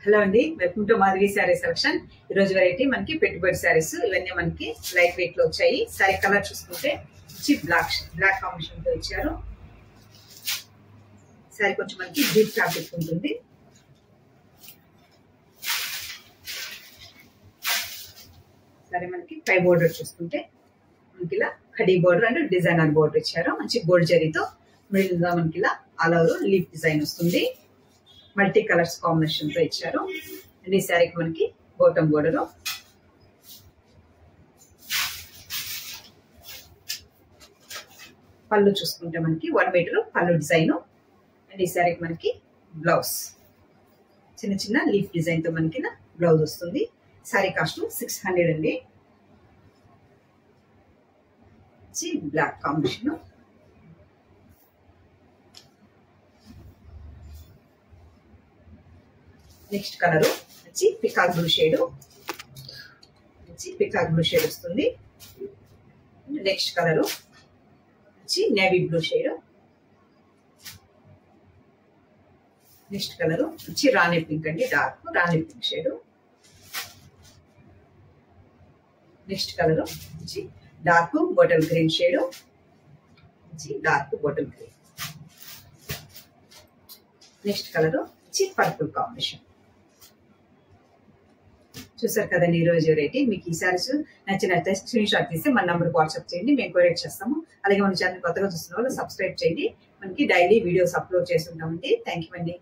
Hello అండి, welcome to Madhavi sari selection. ఈ రోజు వెరైటీ మనకి పెట్టుబడి శారీస్ ఇవన్నీ మనకి లైట్ వెయిట్ లో వచ్చాయి. శారీ కలర్ చూసుకుంటే బ్లాక్ కాంబినేషన్ తో ఇచ్చారు. శారీ కొంచెం మనకి డీప్ ఫ్యాబ్రిక్ ఉంటుంది. శారీ మనకి పై బోర్డర్ చూసుకుంటే మనకి ఇలా khadi border and designer border ఇచ్చారు. మంచి గోల్డ్ జరీతో మిడిల్ గా మనకి ఇలా ఆల్ ఓవర్ లీఫ్ డిజైన్ వస్తుంది. మల్టీ కలర్స్ కాంబినేషన్ తో ఇచ్చారు. అండ్ ఈ శారీకి మనకి బాటమ్ బోర్డర్, పళ్ళు చూసుకుంటే మనకి 1 మీటర్ పళ్ళు డిజైన్. అండ్ ఈ శారీకి మనకి బ్లౌజ్ చిన్న చిన్న లీఫ్ డిజైన్ తో మనకి బ్లౌజ్ వస్తుంది. శారీ కాస్ట్ 600 అండి. బ్లాక్ కాంబినేషన్, నెక్స్ట్ కలర్ వచ్చి పికాక్ బ్లూ షేడ్ వస్తుంది. నెక్స్ట్ కలర్ వచ్చి navy blue shade. Next colour వచ్చి రాణి పింక్ అండి, డార్క్ రాణి పింక్ షేడ్. నెక్స్ట్ కలర్ వచ్చి dark bottle green shade, dark bottle green. Next colour వచ్చి purple combination. చూసారు కదండి ఈ రోజు వెరైటీ. మీకు ఈ సారీస్ నచ్చినట్లయితే స్క్రీన్ షాట్ తీసి మన నంబర్ వాట్సాప్ చేయండి, మేము కొరియర్ చేస్తాము. అలాగే మన ఛానల్ కొత్తగా చూస్తున్న వాళ్ళు సబ్స్క్రైబ్ చేయండి. మనకి డైలీ వీడియోస్ అప్లోడ్ చేస్తుంటామండి. థ్యాంక్ యూ అండి.